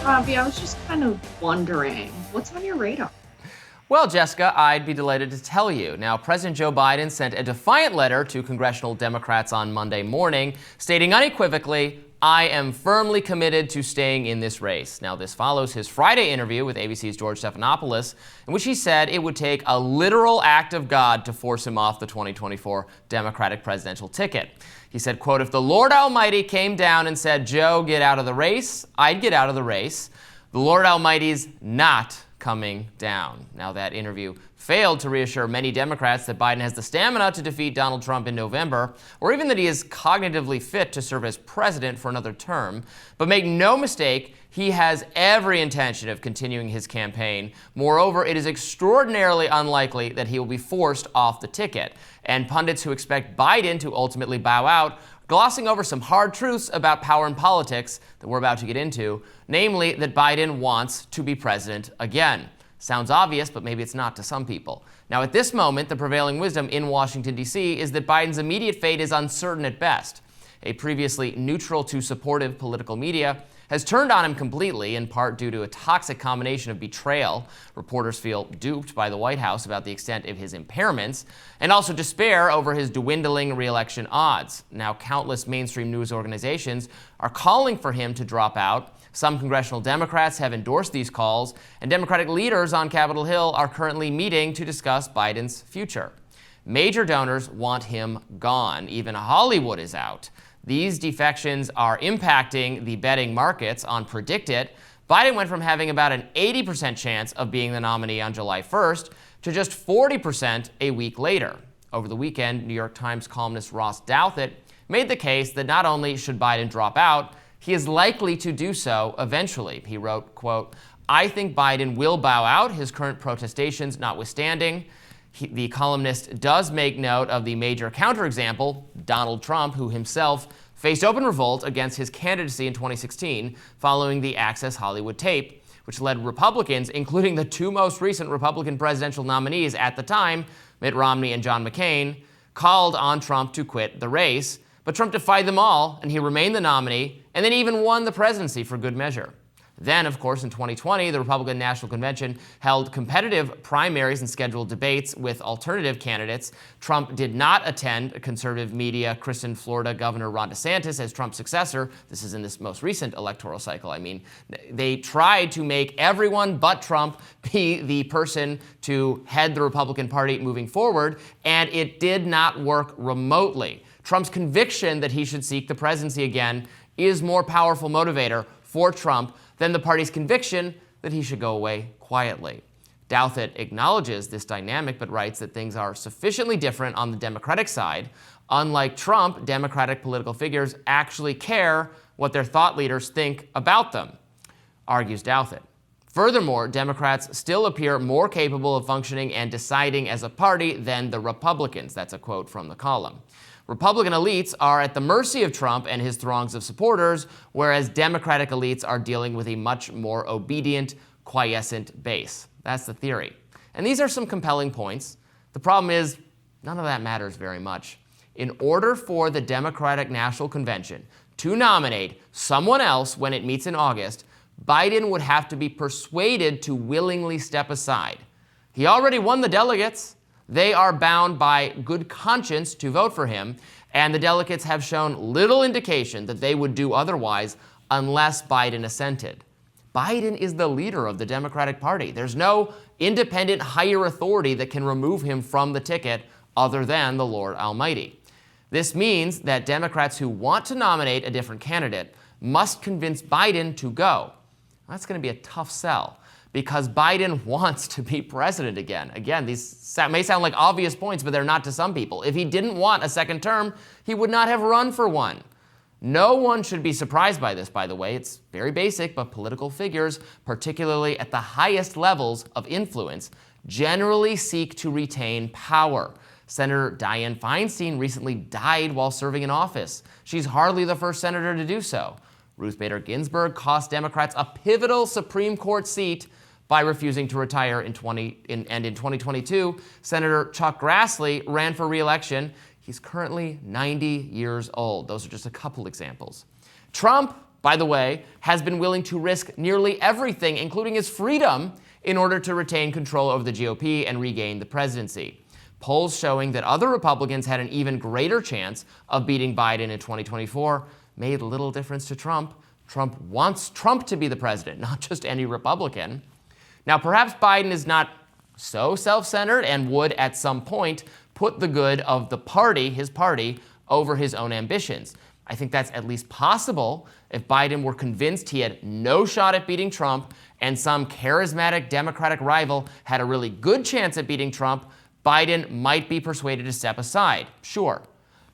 Robby, I was just kind of wondering, what's on your radar? Well, Jessica, I'd be delighted to tell you. Now, President Joe Biden sent a defiant letter to congressional Democrats on Monday morning, stating unequivocally, "I am firmly committed to staying in this race." Now, this follows his Friday interview with ABC's George Stephanopoulos, in which he said it would take a literal act of God to force him off the 2024 Democratic presidential ticket. He said, quote, "If the Lord Almighty came down and said, 'Joe, get out of the race,' I'd get out of the race. The Lord Almighty's not coming down." Now, that interview failed to reassure many Democrats that Biden has the stamina to defeat Donald Trump in November, or even that he is cognitively fit to serve as president for another term. But make no mistake, he has every intention of continuing his campaign. Moreover, it is extraordinarily unlikely that he will be forced off the ticket. And pundits who expect Biden to ultimately bow out glossing over some hard truths about power and politics that we're about to get into, namely that Biden wants to be president again. Sounds obvious, but maybe it's not to some people. Now, at this moment, the prevailing wisdom in Washington, D.C. is that Biden's immediate fate is uncertain at best. A previously neutral to supportive political media has turned on him completely, in part due to a toxic combination of betrayal. Reporters feel duped by the White House about the extent of his impairments, and also despair over his dwindling re-election odds. Now, countless mainstream news organizations are calling for him to drop out. Some congressional Democrats have endorsed these calls, and Democratic leaders on Capitol Hill are currently meeting to discuss Biden's future. Major donors want him gone. Even Hollywood is out. These defections are impacting the betting markets. On Predict It, Biden went from having about an 80% chance of being the nominee on July 1st to just 40% a week later. Over the weekend, New York Times columnist Ross Douthat made the case that not only should Biden drop out, he is likely to do so eventually. He wrote, quote, "I think Biden will bow out, his current protestations notwithstanding." The columnist does make note of the major counterexample, Donald Trump, who himself faced open revolt against his candidacy in 2016 following the Access Hollywood tape, which led Republicans, including the two most recent Republican presidential nominees at the time, Mitt Romney and John McCain, called on Trump to quit the race. But Trump defied them all, and he remained the nominee, and then even won the presidency for good measure. Then, of course, in 2020, the Republican National Convention held competitive primaries and scheduled debates with alternative candidates. Trump did not attend. Conservative media christened Florida Governor Ron DeSantis as Trump's successor. This is in this most recent electoral cycle. I mean, they tried to make everyone but Trump be the person to head the Republican Party moving forward, and it did not work remotely. Trump's conviction that he should seek the presidency again is more powerful motivator for Trump than the party's conviction that he should go away quietly. Douthat acknowledges this dynamic, but writes that things are sufficiently different on the Democratic side. Unlike Trump, Democratic political figures actually care what their thought leaders think about them, argues Douthat. Furthermore, Democrats still appear more capable of functioning and deciding as a party than the Republicans. That's a quote from the column. Republican elites are at the mercy of Trump and his throngs of supporters, whereas Democratic elites are dealing with a much more obedient, quiescent base. That's the theory. And these are some compelling points. The problem is, none of that matters very much. In order for the Democratic National Convention to nominate someone else when it meets in August, Biden would have to be persuaded to willingly step aside. He already won the delegates. They are bound by good conscience to vote for him, and the delegates have shown little indication that they would do otherwise unless Biden assented. Biden is the leader of the Democratic Party. There's no independent higher authority that can remove him from the ticket other than the Lord Almighty. This means that Democrats who want to nominate a different candidate must convince Biden to go. That's going to be a tough sell, because Biden wants to be president again. Again, these may sound like obvious points, but they're not to some people. If he didn't want a second term, he would not have run for one. No one should be surprised by this, by the way. It's very basic, but political figures, particularly at the highest levels of influence, generally seek to retain power. Senator Dianne Feinstein recently died while serving in office. She's hardly the first senator to do so. Ruth Bader Ginsburg cost Democrats a pivotal Supreme Court seat by refusing to retire in 2022, Senator Chuck Grassley ran for re-election. He's currently 90 years old. Those are just a couple examples. Trump, by the way, has been willing to risk nearly everything, including his freedom, in order to retain control over the GOP and regain the presidency. Polls showing that other Republicans had an even greater chance of beating Biden in 2024 made little difference to Trump. Trump wants Trump to be the president, not just any Republican. Now, perhaps Biden is not so self-centered and would, at some point, put the good of the party, his party, over his own ambitions. I think that's at least possible if Biden were convinced he had no shot at beating Trump and some charismatic Democratic rival had a really good chance at beating Trump. Biden might be persuaded to step aside. Sure,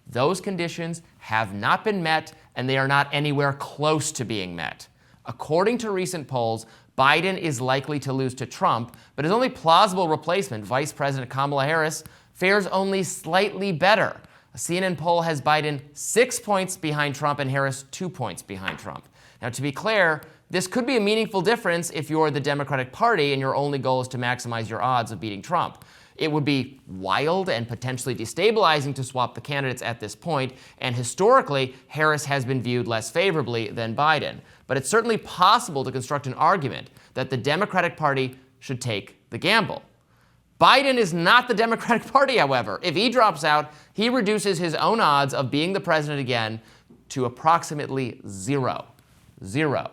those conditions have not been met, and they are not anywhere close to being met. According to recent polls, Biden is likely to lose to Trump, but his only plausible replacement, Vice President Kamala Harris, fares only slightly better. A CNN poll has Biden 6 points behind Trump and Harris 2 points behind Trump. Now, to be clear, this could be a meaningful difference if you're the Democratic Party and your only goal is to maximize your odds of beating Trump. It would be wild and potentially destabilizing to swap the candidates at this point, and historically, Harris has been viewed less favorably than Biden. But it's certainly possible to construct an argument that the Democratic Party should take the gamble. Biden is not the Democratic Party, however. If he drops out, he reduces his own odds of being the president again to approximately zero. Zero.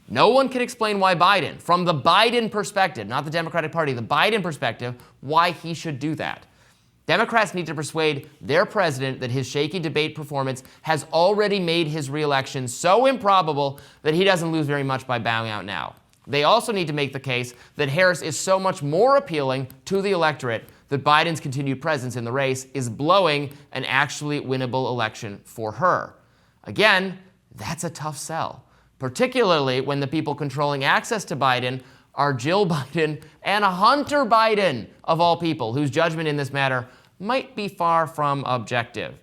No one can explain why Biden, from the Biden perspective, not the Democratic Party, the Biden perspective, why he should do that. Democrats need to persuade their president that his shaky debate performance has already made his reelection so improbable that he doesn't lose very much by bowing out now. They also need to make the case that Harris is so much more appealing to the electorate that Biden's continued presence in the race is blowing an actually winnable election for her. Again, that's a tough sell, particularly when the people controlling access to Biden are Jill Biden and Hunter Biden, of all people, whose judgment in this matter might be far from objective.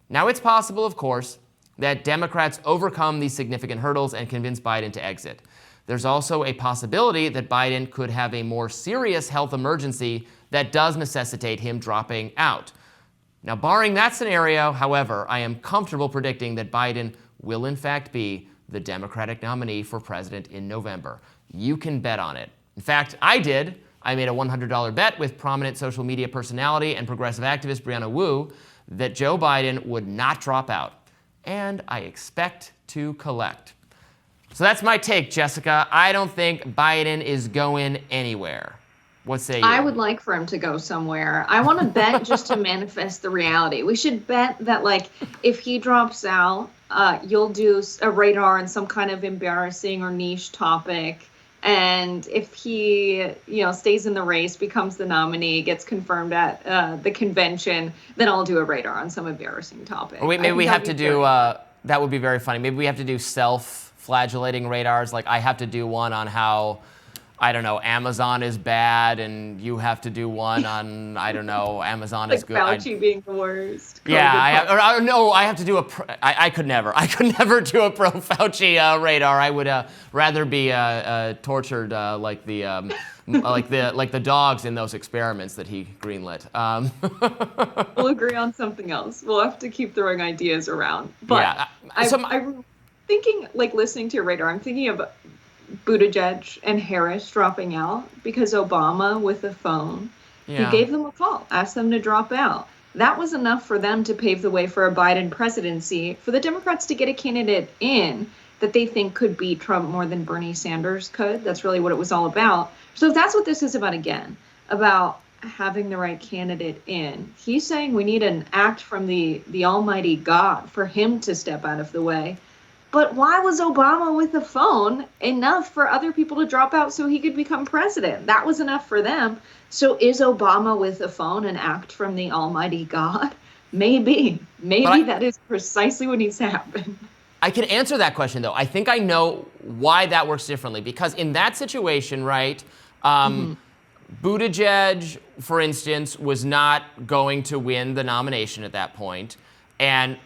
Now, it's possible, of course, that Democrats overcome these significant hurdles and convince Biden to exit. There's also a possibility that Biden could have a more serious health emergency that does necessitate him dropping out. Now, barring that scenario, however, I am comfortable predicting that Biden will in fact be the Democratic nominee for president in November. You can bet on it. In fact, I did. I made a $100 bet with prominent social media personality and progressive activist Brianna Wu that Joe Biden would not drop out. And I expect to collect. So that's my take, Jessica. I don't think Biden is going anywhere. What say you? I would like for him to go somewhere. I want to bet just to manifest the reality. We should bet that, like, if he drops out, you'll do a radar on some kind of embarrassing or niche topic. And if he, stays in the race, becomes the nominee, gets confirmed at the convention, then I'll do a radar on some embarrassing topic. Or maybe we have to do, that would be very funny. Maybe we have to do self-flagellating radars. Like, I have to do one on how, I don't know, Amazon is bad, and you have to do one on, I don't know, Amazon is good. Like Fauci being the worst. Yeah, I have to do I could never do a pro-Fauci radar. I would rather be tortured like the dogs in those experiments that he greenlit. We'll agree on something else. We'll have to keep throwing ideas around. But yeah, I'm thinking, like, listening to your radar, I'm thinking of Buttigieg and Harris dropping out because Obama, with a phone, he gave them a call, asked them to drop out. That was enough for them to pave the way for a Biden presidency, for the Democrats to get a candidate in that they think could beat Trump more than Bernie Sanders could. That's really what it was all about. So if that's what this is about, again, about having the right candidate in, he's saying we need an act from the almighty God for him to step out of the way. But why was Obama with the phone enough for other people to drop out so he could become president? That was enough for them. So is Obama with the phone an act from the almighty God? Maybe. Maybe that is precisely what needs to happen. I can answer that question, though. I think I know why that works differently. Because in that situation, right, Buttigieg, for instance, was not going to win the nomination at that point. And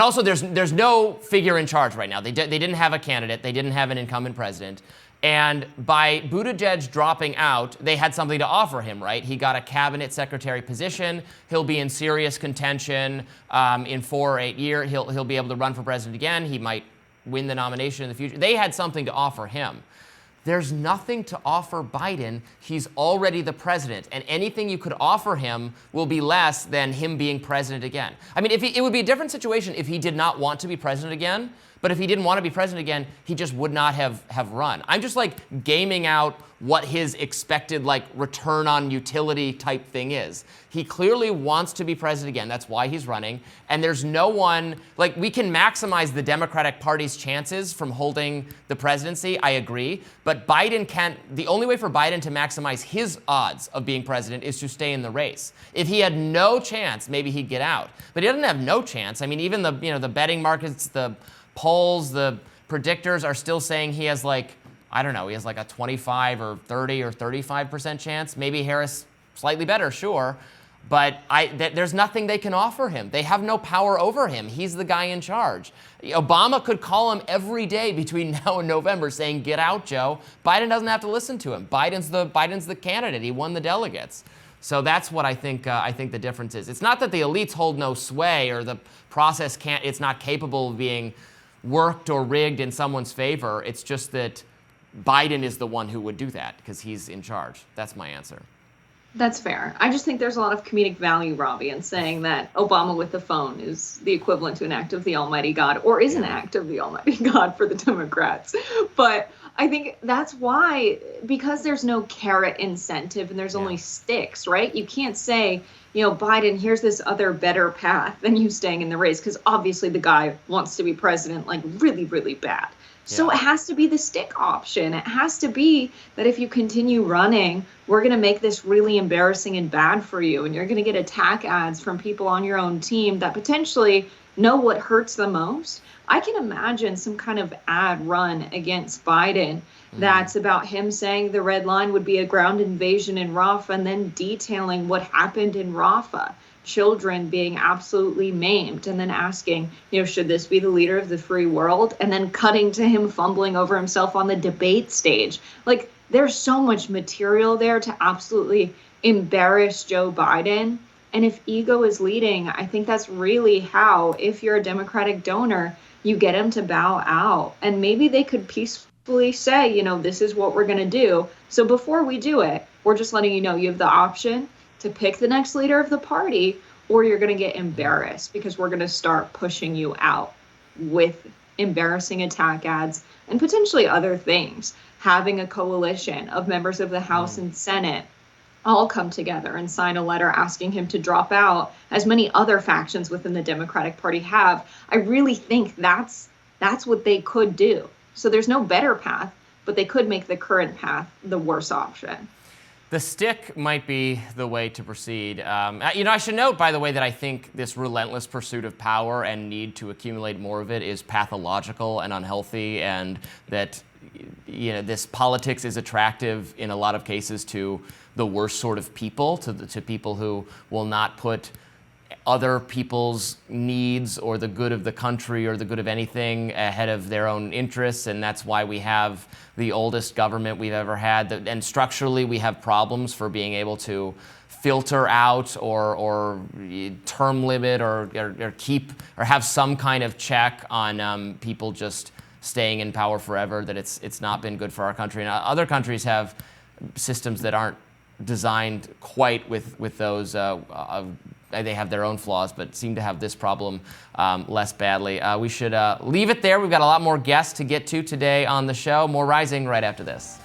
also, there's no figure in charge right now. They didn't have a candidate. They didn't have an incumbent president. And by Buttigieg dropping out, they had something to offer him, right? He got a cabinet secretary position. He'll be in serious contention in 4 or 8 years. He'll be able to run for president again. He might win the nomination in the future. They had something to offer him. There's nothing to offer Biden. He's already the president, and anything you could offer him will be less than him being president again. I mean, it would be a different situation if he did not want to be president again, but if he didn't want to be president again, he just would not have run. I'm just like gaming out what his expected like return on utility type thing is. He clearly wants to be president again. That's why he's running. And there's no one, like, we can maximize the Democratic Party's chances from holding the presidency. I agree. But Biden can't, the only way for Biden to maximize his odds of being president is to stay in the race. If he had no chance, maybe he'd get out. But he doesn't have no chance. I mean, even the, the betting markets, the polls, the predictors are still saying he has like, I don't know, he has like a 25 or 30 or 35% chance. Maybe Harris slightly better, sure. But there's nothing they can offer him. They have no power over him. He's the guy in charge. Obama could call him every day between now and November saying, get out, Joe. Biden doesn't have to listen to him. Biden's the candidate. He won the delegates. So that's what I think the difference is. It's not that the elites hold no sway or the process it's not capable of being worked or rigged in someone's favor. It's just that Biden is the one who would do that because he's in charge. That's my answer. That's fair. I just think there's a lot of comedic value, Robby, in saying that Obama with the phone is the equivalent to an act of the Almighty God, or is an act of the Almighty God for the Democrats. But I think that's why, because there's no carrot incentive and there's only sticks, right? You can't say, Biden, here's this other better path than you staying in the race, because obviously the guy wants to be president like really, really bad. So it has to be the stick option. It has to be that if you continue running, we're going to make this really embarrassing and bad for you. And you're going to get attack ads from people on your own team that potentially know what hurts the most. I can imagine some kind of ad run against Biden that's about him saying the red line would be a ground invasion in Rafah and then detailing what happened in Rafah. Children being absolutely maimed, and then asking, should this be the leader of the free world? And then cutting to him fumbling over himself on the debate stage. Like, there's so much material there to absolutely embarrass Joe Biden. And if ego is leading, I think that's really how, if you're a Democratic donor, you get him to bow out. And maybe they could peacefully say, this is what we're going to do. So before we do it, we're just letting you know you have the option to pick the next leader of the party, or you're going to get embarrassed because we're going to start pushing you out with embarrassing attack ads and potentially other things. Having a coalition of members of the House and Senate all come together and sign a letter asking him to drop out, as many other factions within the Democratic Party have. I really think that's what they could do. So there's no better path, but they could make the current path the worst option. The stick might be the way to proceed. I should note, by the way, that I think this relentless pursuit of power and need to accumulate more of it is pathological and unhealthy, and that this politics is attractive in a lot of cases to the worst sort of people, to people who will not put other people's needs or the good of the country or the good of anything ahead of their own interests. And that's why we have the oldest government we've ever had. And structurally, we have problems for being able to filter out or term limit or keep or have some kind of check on people just staying in power forever, that it's not been good for our country. And other countries have systems that aren't designed quite with those. They have their own flaws, but seem to have this problem less badly. We should leave it there. We've got a lot more guests to get to today on the show. More Rising right after this.